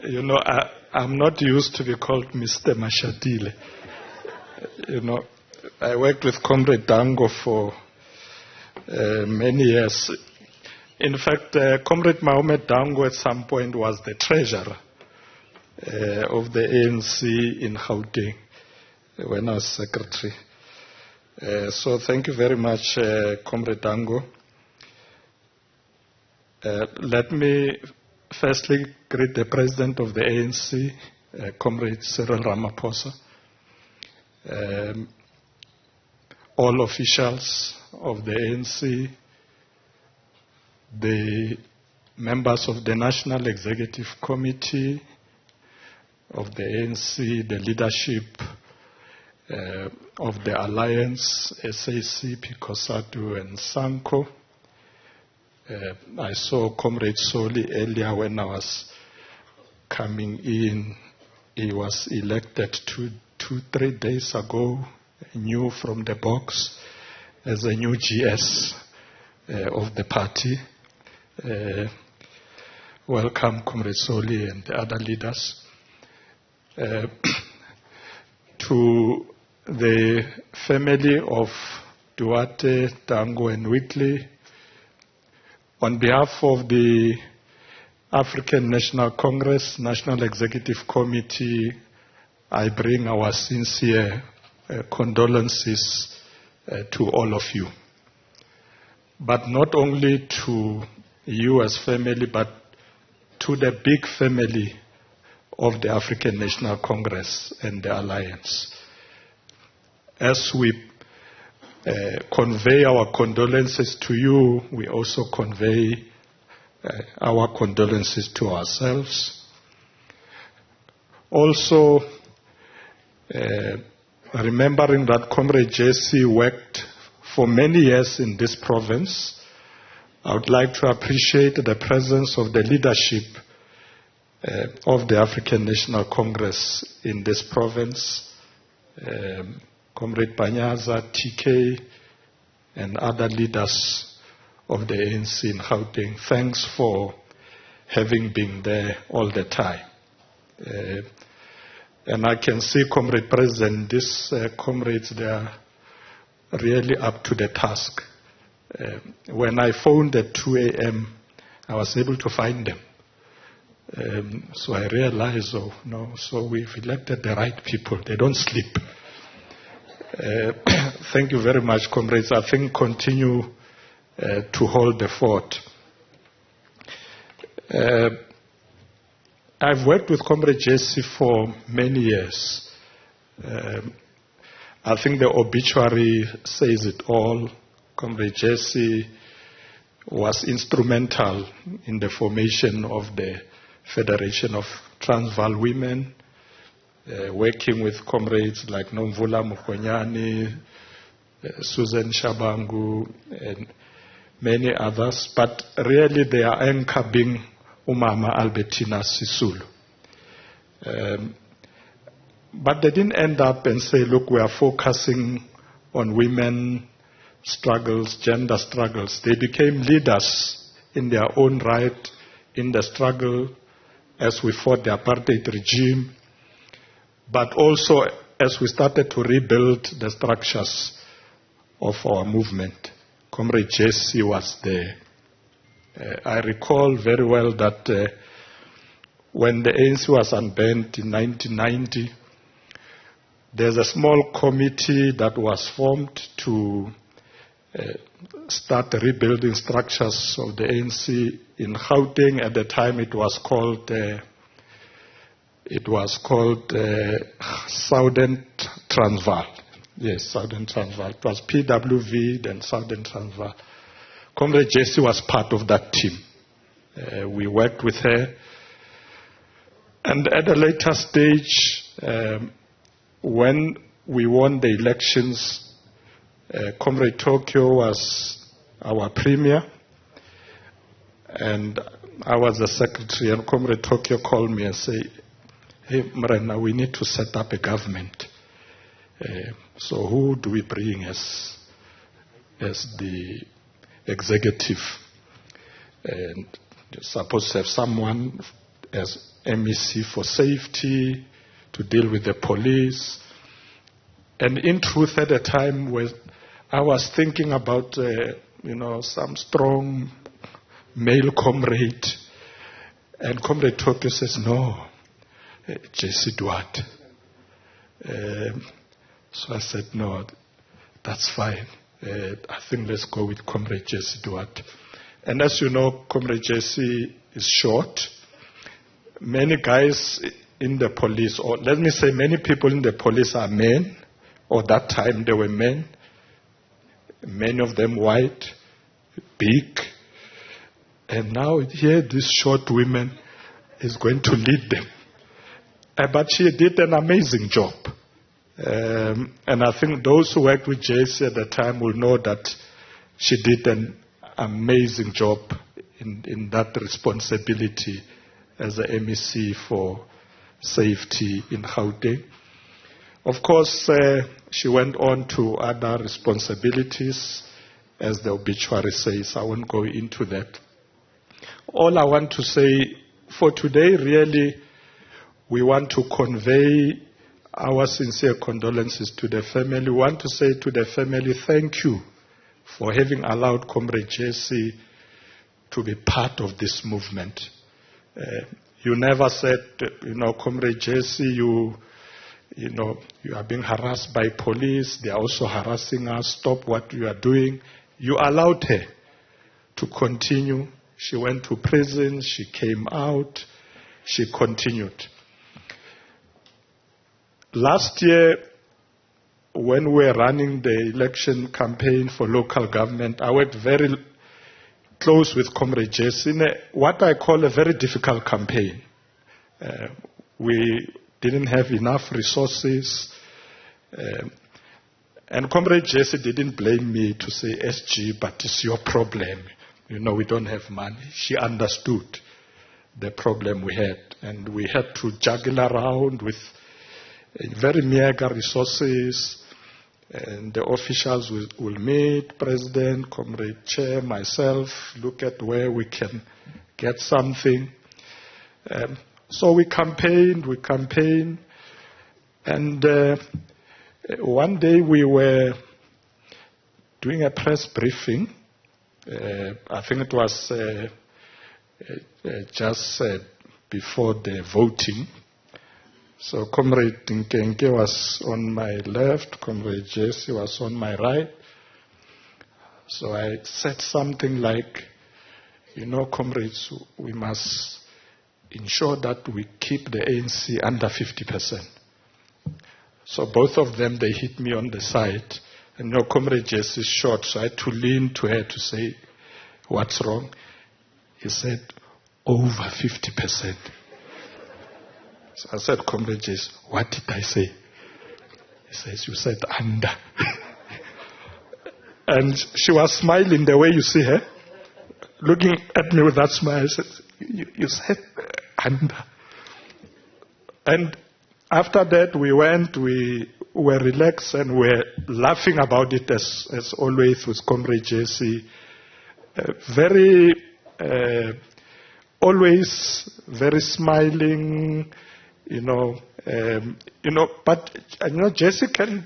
You know, I'm not used to be called Mr. Mashatile. You know, I worked with Comrade Dango for many years. In fact, Comrade Mohamed Dango at some point was the treasurer of the ANC in Gauteng when I was secretary. So thank you very much, Comrade Dango. Let me firstly greet the President of the ANC, Comrade Cyril Ramaphosa, all officials of the ANC, the members of the National Executive Committee of the ANC, the leadership of the Alliance, SAC, Pikosatu, and Sanko. I saw Comrade Soli earlier when I was coming in. He was elected 3 days ago, new from the box, as a new GS of the party. Welcome, Comrade Soli and the other leaders. To the family of Duarte, Dango, and Whitley, on behalf of the African National Congress, National Executive Committee, I bring our sincere condolences to all of you. But not only to you as family, but to the big family of the African National Congress and the Alliance. As we convey our condolences to you, we also convey our condolences to ourselves. Also, remembering that Comrade Jesse worked for many years in this province, I would like to appreciate the presence of the leadership of the African National Congress in this province, Comrade Panyaza, TK, and other leaders of the ANC in Gauteng. Thanks for having been there all the time. And I can see, Comrade President, these comrades, they are really up to the task. When I phoned at 2 a.m., I was able to find them. So I realized, oh no, so we've elected the right people. They don't sleep. Thank you very much, comrades. I think continue to hold the fort. I've worked with Comrade Jesse for many years. I think the obituary says it all. Comrade Jesse was instrumental in the formation of the Federation of Transvaal Women, working with comrades like Nomvula Mukonyani, Susan Shabangu, and many others, but really their anchor being Umama Albertina Sisulu. But they didn't end up and say, look, we are focusing on women struggles, gender struggles. They became leaders in their own right in the struggle as we fought the apartheid regime, but also as we started to rebuild the structures of our movement. Comrade Jesse was there. I recall very well that when the ANC was unbanned in 1990, there's a small committee that was formed to start rebuilding structures of the ANC in Gauteng. At the time, it was called Southern Transvaal. Yes, Southern Transvaal. It was PWV, then Southern Transvaal. Comrade Jesse was part of that team. We worked with her. And at a later stage, when we won the elections, Comrade Tokyo was our premier, and I was the secretary, and Comrade Tokyo called me and said, hey, Mrena, we need to set up a government. So who do we bring as the executive? And You're supposed to have someone as MEC for safety, to deal with the police. And in truth, at a time when I was thinking about, some strong male comrade, and Comrade Tokyo says, no, Jesse Duarte. So I said, no, that's fine. I think let's go with Comrade Jesse Duarte. And as you know, Comrade Jesse is short. Many guys in the police, or let me say many people in the police are men, or that time they were men. Many of them white, big. And now here this short woman is going to lead them. But she did an amazing job. And I think those who worked with JC at the time will know that she did an amazing job in that responsibility as the MEC for safety in Gauteng. Of course, she went on to other responsibilities, as the obituary says. I won't go into that. All I want to say for today, really, we want to convey our sincere condolences to the family. We want to say to the family, thank you for having allowed Comrade Jesse to be part of this movement. You never said, Comrade Jesse, you are being harassed by police. They are also harassing us. Stop what you are doing. You allowed her to continue. She went to prison. She came out. She continued. Last year, when we were running the election campaign for local government, I worked very close with Comrade Jesse in what I call a very difficult campaign. We didn't have enough resources. And Comrade Jesse didn't blame me to say, SG, but it's your problem. We don't have money. She understood the problem we had. And we had to juggle around with very meager resources. And the officials will meet, President, Comrade Chair, myself, look at where we can get something. So we campaigned. And one day we were doing a press briefing. I think it was just before the voting. So Comrade Nkenke was on my left, Comrade Jesse was on my right. So I said something like, comrades, we must ensure that we keep the ANC under 50%. So both of them, they hit me on the side. And Comrade Jesse is short, so I had to lean to her to say, what's wrong? He said, over 50%. So I said, Comrade Jesse, what did I say? He says, you said under. And she was smiling the way you see her, looking at me with that smile. I said, you said under. And after that, we were relaxed and we were laughing about it as always with Comrade Jesse. Always very smiling, but Jesse can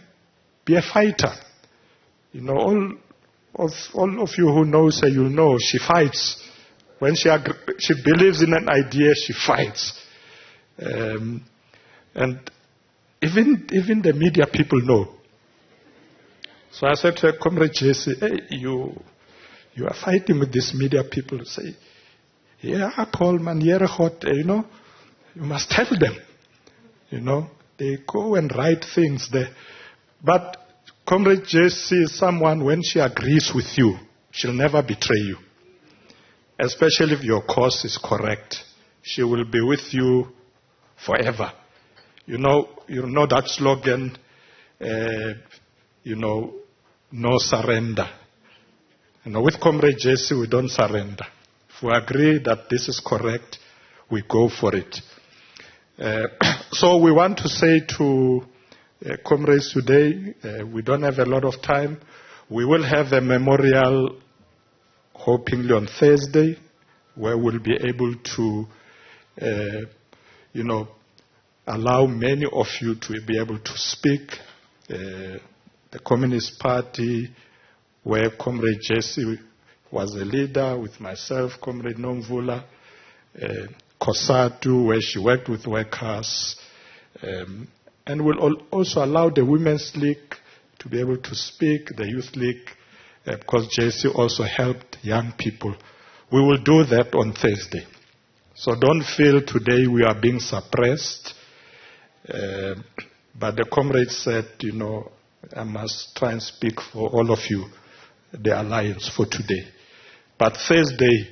be a fighter. All of you who knows her, she fights. When she believes in an idea, she fights. And even the media people know. So I said to her, Comrade Jesse, hey, you are fighting with these media people. Say, yeah, Paul, man, you must tell them. They go and write things there. But Comrade Jesse is someone, when she agrees with you, she'll never betray you. Especially if your cause is correct. She will be with you forever. You know that slogan, no surrender. With Comrade Jesse, we don't surrender. If we agree that this is correct, we go for it. So we want to say to comrades today, we don't have a lot of time. We will have a memorial, hopefully on Thursday. where we'll be able to, allow many of you to be able to speak. The Communist Party, where Comrade Jesse was a leader, with myself, Comrade Nomvula, COSATU, where she worked with workers, and will also allow the Women's League to be able to speak, the Youth League, because Jesse also helped young people. We will do that on Thursday. So don't feel today we are being suppressed. But the comrade said, I must try and speak for all of you, the Alliance, for today. But Thursday,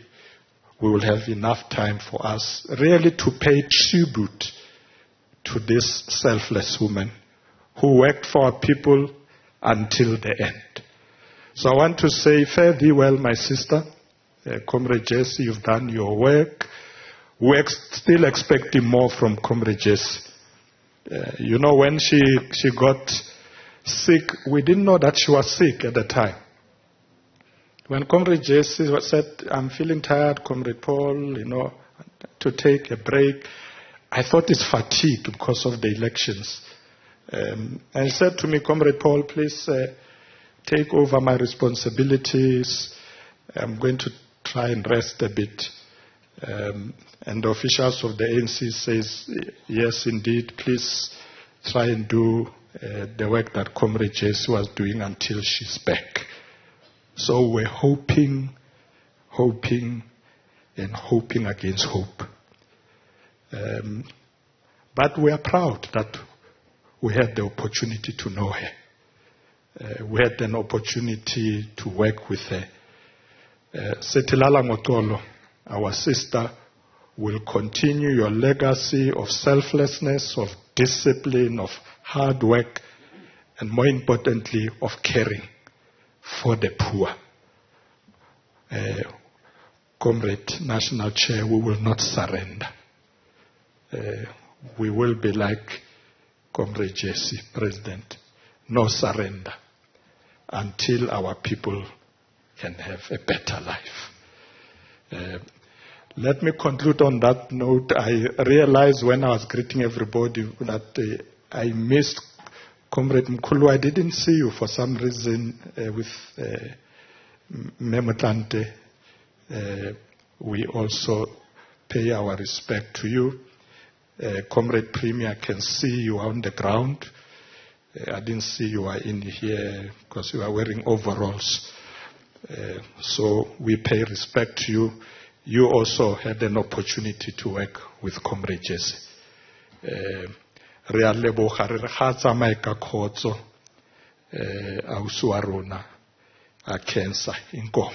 we will have enough time for us really to pay tribute to this selfless woman who worked for our people until the end. So I want to say, fare thee well, my sister. Comrade Jesse, you've done your work. We're still expecting more from Comrade Jesse. When she got sick, we didn't know that she was sick at the time. When Comrade Jesse said, I'm feeling tired, Comrade Paul, to take a break, I thought it's fatigue because of the elections. And he said to me, Comrade Paul, please take over my responsibilities. I'm going to try and rest a bit. And the officials of the ANC says, yes, indeed, please try and do the work that Comrade Jesse was doing until she's back. So we're hoping against hope. But we are proud that we had the opportunity to know her. We had an opportunity to work with her. Setilala Motolo, our sister, will continue your legacy of selflessness, of discipline, of hard work, and more importantly, of caring for the poor. Comrade National Chair, we will not surrender. We will be like Comrade Jesse, President, no surrender until our people can have a better life. Let me conclude on that note. I realized when I was greeting everybody that I missed Comrade Mkhulu. I didn't see you for some reason with Memotlante. We also pay our respect to you. Comrade Premier, I can see you on the ground. I didn't see you are in here because you are wearing overalls. So we pay respect to you. You also had an opportunity to work with Comrade Jesse. Re a leboga re ga tsamaye ka khotso ausi wa rona a cancer inkomo.